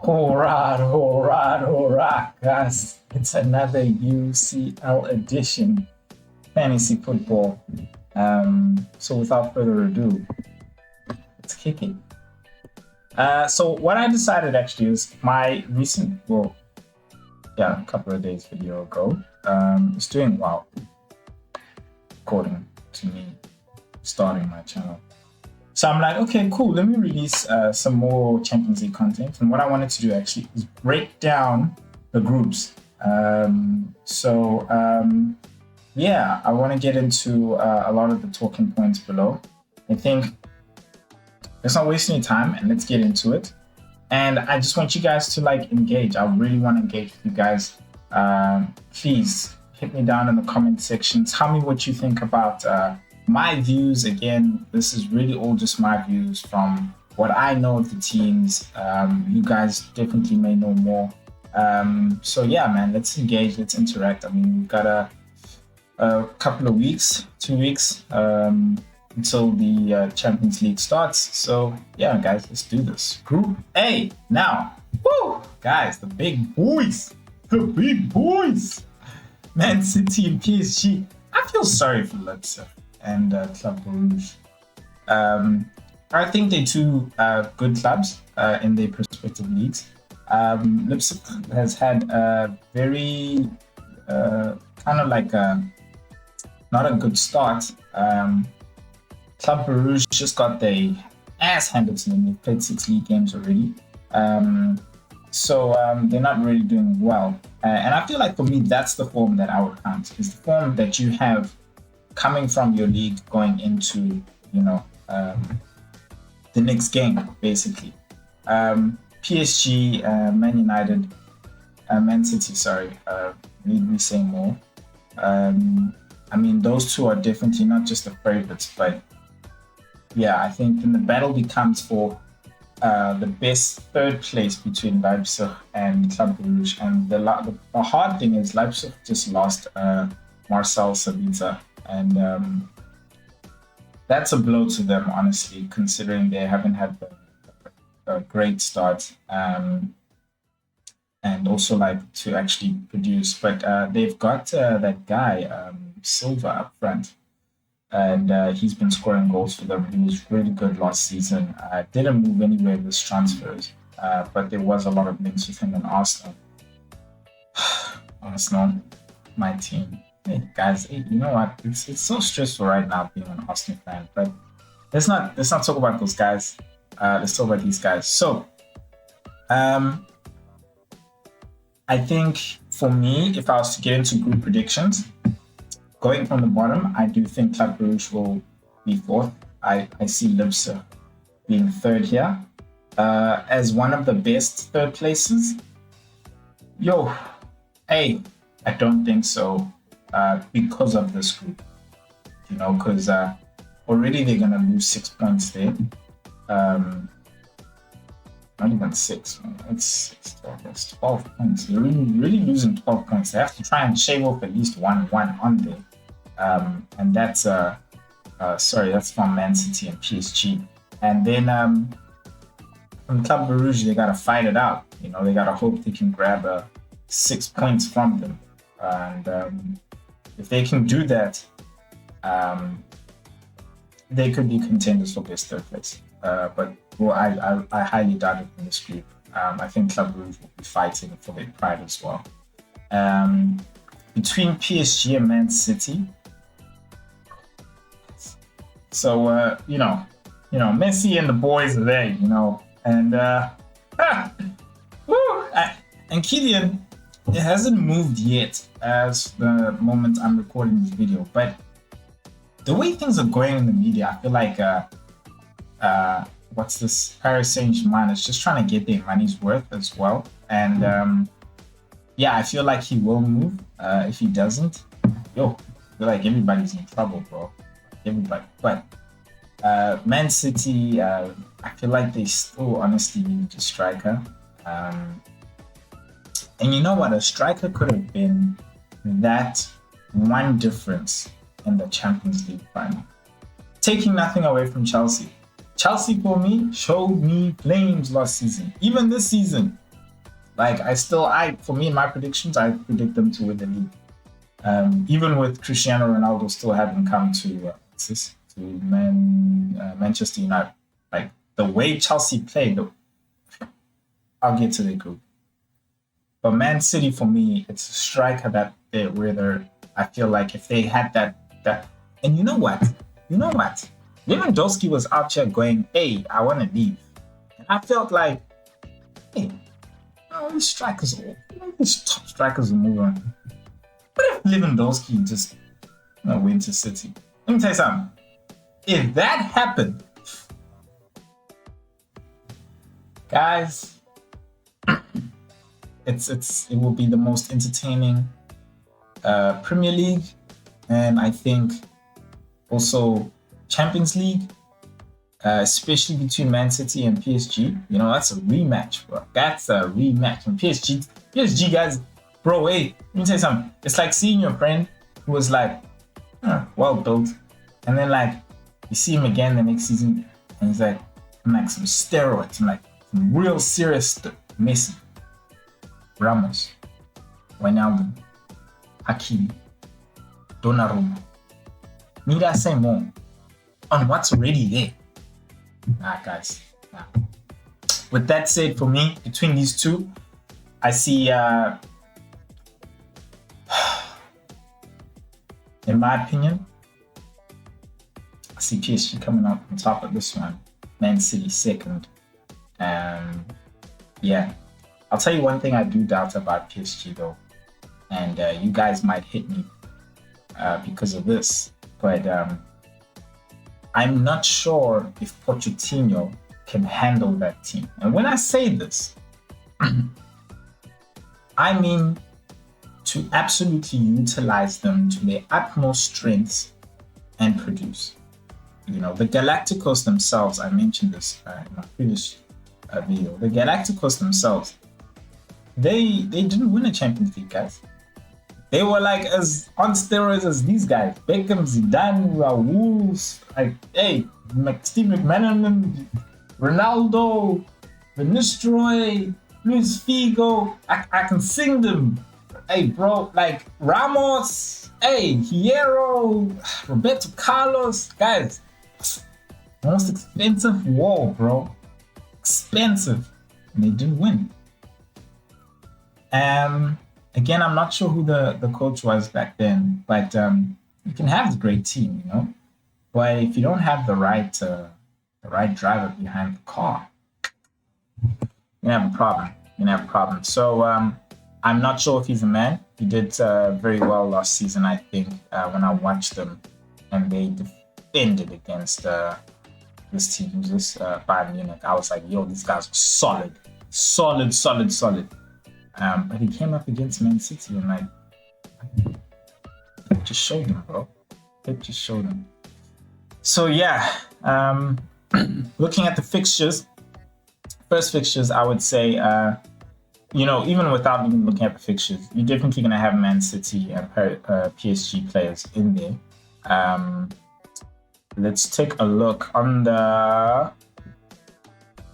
All right, guys. It's another UCL edition, fantasy football. So without further ado, let's kick it. So what I decided actually is my recent, a couple of days video ago, is doing well, according to me, starting my channel. So I'm like, okay, cool. Let me release some more Champions League content. And what I wanted to do actually is break down the groups. I want to get into a lot of the talking points below. I think let's not waste any time and let's get into it. And I just want you guys to engage. I really want to engage with you guys. Please hit me down in the comment section. Tell me what you think about my views. Again, this is really all just my views from what I know of the teams. You guys definitely may know more. So yeah, man, let's engage, let's interact. I mean, we've got a couple of weeks, 2 weeks until the Champions League starts. So yeah, guys, let's do this. Group A now. Woo! Guys, the big boys. Man City and PSG. I feel sorry for Leipzig and Club Brugge. I think they're two good clubs in their respective leagues. Leipzig has had a very not a good start. Club Brugge just got their ass handed to them. They've played 6 league games already. So they're not really doing well. And I feel like for me, that's the form that I would count. Is the form that you have coming from your league going into, the next game, basically. PSG, Man United, Man City, need we say more? I mean, those two are definitely not just the favorites, but yeah, I think then the battle becomes for the best third place between Leipzig and Club Brugge. And the hard thing is Leipzig just lost Marcel Sabitzer, and that's a blow to them, honestly, considering they haven't had a great start and also to actually produce. But they've got that guy Silva up front, and he's been scoring goals for them. He was really good last season. Didn't move anywhere with his transfers, but there was a lot of links with him in Arsenal. Arsenal, my team. Hey guys, you know what? It's so stressful right now being an Arsenal fan. But let's not talk about those guys. Let's talk about these guys. So, I think for me, if I was to get into group predictions, going from the bottom, I do think Club Brugge will be 4th. I see Leipzig being 3rd here. As one of the best 3rd places, I don't think so. Because of this group, because already they're gonna lose 6 points there. Not even 6. It's 12 points. They're really losing 12 points. They have to try and shave off at least one on there. And that's that's from Man City and PSG. And then from Club Brugge, they gotta fight it out. They gotta hope they can grab 6 points from them. And if they can do that, they could be contenders for best 3rd place. But I highly doubt it in this group. I think Club Brugge will be fighting for their pride as well. Between PSG and Man City, so Messi and the boys are there, and and Kylian, it hasn't moved yet as the moment I'm recording this video, but the way things are going in the media, I feel like Paris Saint-Germain is just trying to get their money's worth as well. And I feel like he will move. If he doesn't, I feel like everybody's in trouble, bro. Everybody. But Man City, I feel like they still honestly need a striker. And you know what? A striker could have been that one difference in the Champions League final. Taking nothing away from Chelsea. Chelsea, for me, showed me flames last season. Even this season, Like for me, in my predictions, I predict them to win the league. Even with Cristiano Ronaldo still having come to Manchester United. Like the way Chelsea played, I'll get to the group. But Man City, for me, it's a striker that I feel like if they had that, and you know what, Lewandowski was out here going, "Hey, I want to leave," and I felt like, "Hey, these top strikers are moving. What if Lewandowski just went to City?" Let me tell you something. If that happened, guys, it will be the most entertaining Premier League, and I think also Champions League, especially between Man City and PSG. That's a rematch, bro. That's a rematch. And PSG guys, bro, hey, let me tell you something. It's like seeing your friend who was like, well built, and then like you see him again the next season, and he's like, I'm like some steroids, I'm like some real serious stuff. Messi, Ramos, Wijnaldum, Hakimi, Donnarumma. Need I say more on what's already there? Nah, guys. Nah. With that said, for me, between these two, I see, in my opinion, I see PSG coming out on top of this one. Man City second. Yeah. I'll tell you one thing I do doubt about PSG though, and you guys might hit me because of this, but I'm not sure if Pochettino can handle that team. And when I say this, I mean to absolutely utilize them to their utmost strengths and produce. The Galacticos themselves, I mentioned this in my previous video, the Galacticos themselves, they didn't win a Champions League, guys. They were like as on steroids as these guys. Beckham, Zidane, Raul, like, hey, Steve McManaman, Ronaldo, Vinicius, Luis Figo. I can sing them. Hey, bro, like Ramos, hey, Hierro, Roberto Carlos, guys. Most expensive wall, bro. Expensive. And they didn't win. Again, I'm not sure who the coach was back then, but you can have a great team, but if you don't have the right driver behind the car, you have a problem. So I'm not sure if he's a man. He did very well last season, I think, when I watched them and they defended against this team, Bayern Munich. I was like, yo, these guys are solid. But he came up against Man City and like it just showed him, bro. It just showed him. So yeah, looking at the fixtures, first fixtures, I would say, even without even looking at the fixtures, you're definitely gonna have Man City and PSG players in there. Let's take a look on the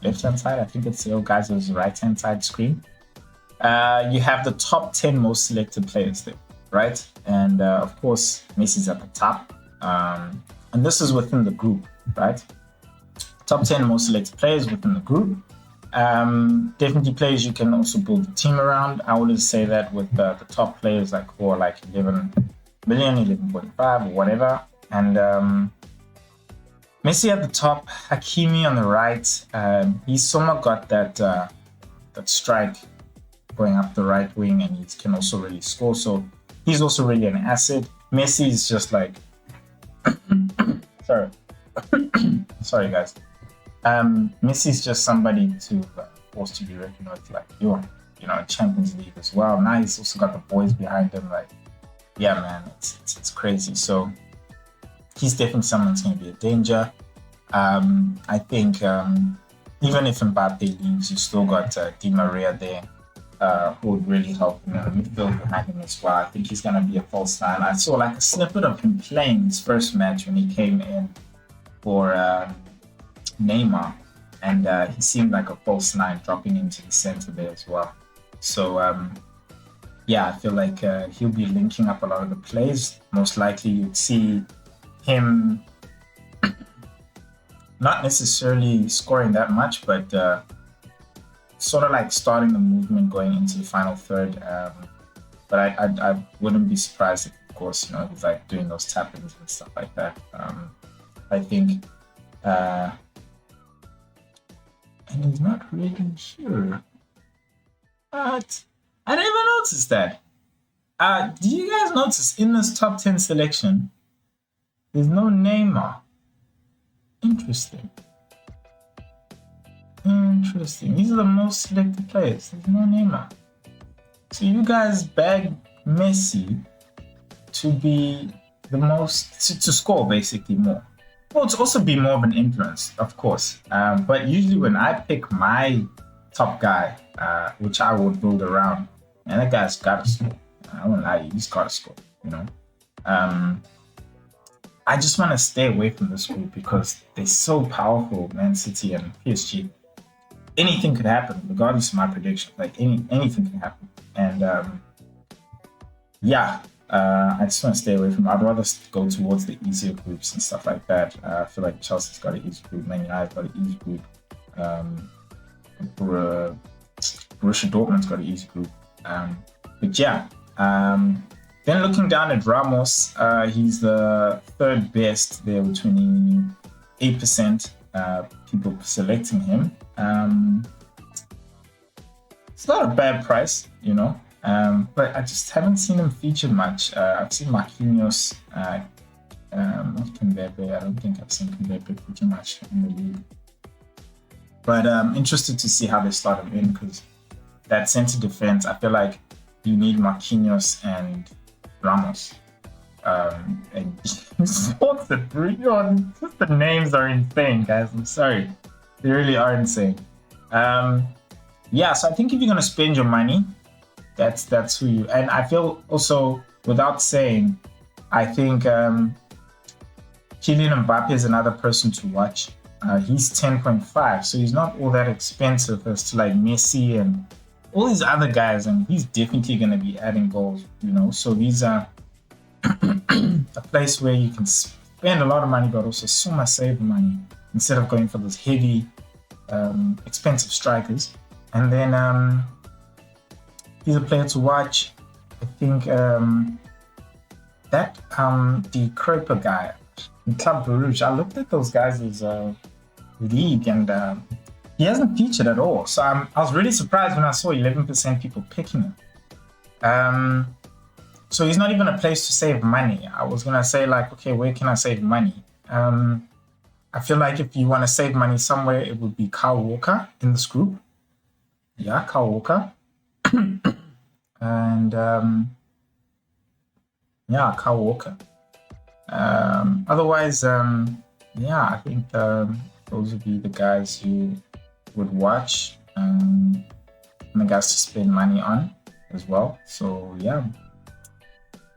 left-hand side. I think it's the guys' right-hand side screen. You have the top 10 most selected players there, right? And of course, Messi's at the top. And this is within the group, right? Top 10 most selected players within the group. Definitely players you can also build a team around. I would say that with the top players for 11 million, 11.5 or whatever. And Messi at the top, Hakimi on the right. He's somewhat got that strike going up the right wing, and he can also really score. So he's also really an asset. Messi is just like, sorry guys. Messi's just somebody to force to be reckoned with, like Champions League as well. Now he's also got the boys behind him. Like, yeah, man, it's crazy. So he's definitely someone that's going to be a danger. I think even if Mbappe leaves, you still got Di Maria there. Who would really help him in the midfield behind him as well. I think he's going to be a false nine. I saw like a snippet of him playing his first match when he came in for Neymar, and he seemed like a false nine dropping into the center there as well. So yeah, I feel like he'll be linking up a lot of the plays. Most likely, you'd see him not necessarily scoring that much, but sort of like starting the movement going into the final third. But I wouldn't be surprised if, of course, he's like doing those tap-ins and stuff like that. I think, and he's not really here. But I didn't even notice that. Do you guys notice in this top 10 selection, there's no Neymar? Interesting. These are the most selected players. There's no Neymar. So you guys bag Messi to be the most, to score basically more. Well, to also be more of an influence, of course. But usually when I pick my top guy, which I would build around, and that guy's got to score. I won't lie, he's got to score, I just want to stay away from this group because they're so powerful, Man City and PSG. Anything could happen, regardless of my prediction. Like anything can happen. And I just want to stay away from it. I'd rather go towards the easier groups and stuff like that. I feel like Chelsea's got an easy group, Man United's got an easy group. Borussia Dortmund's got an easy group. Then looking down at Ramos, he's the third best there with 28% people selecting him. It's not a bad price, but I just haven't seen him featured much. I've seen Marquinhos, not Kimpembe. I don't think I've seen Kimpembe pretty much in the league. But I'm interested to see how they start him in because that centre defense, I feel like you need Marquinhos and Ramos. And just the names are insane, guys. I'm sorry. They really are insane. So I think if you're gonna spend your money, that's who you. And I feel also, without saying, I think Kylian Mbappe is another person to watch. He's 10.5, so he's not all that expensive as to like Messi and all these other guys, and he's definitely gonna be adding goals. So these are a place where you can spend a lot of money, but also so much save money instead of going for those heavy, expensive strikers. And then he's a player to watch. I think that the Kroper guy in Club Brugge, I looked at those guys' league and he hasn't featured at all. So I was really surprised when I saw 11% people picking him. So he's not even a place to save money. I was going to say like, okay, where can I save money? I feel like if you want to save money somewhere, it would be Kyle Walker in this group. Yeah, Kyle Walker. And Kyle Walker. Otherwise, I think those would be the guys you would watch and the guys to spend money on as well. So yeah.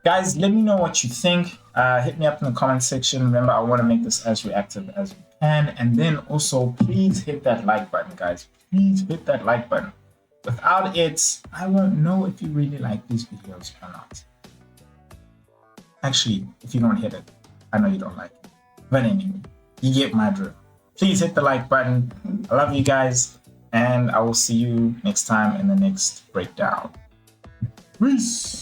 Guys, let me know what you think. Hit me up in the comment section. Remember, I want to make this as reactive as we can. And then also, please hit that like button, guys. Please hit that like button. Without it, I won't know if you really like these videos or not. Actually, if you don't hit it, I know you don't like it. But anyway, you get my drift. Please hit the like button. I love you guys. And I will see you next time in the next breakdown. Peace.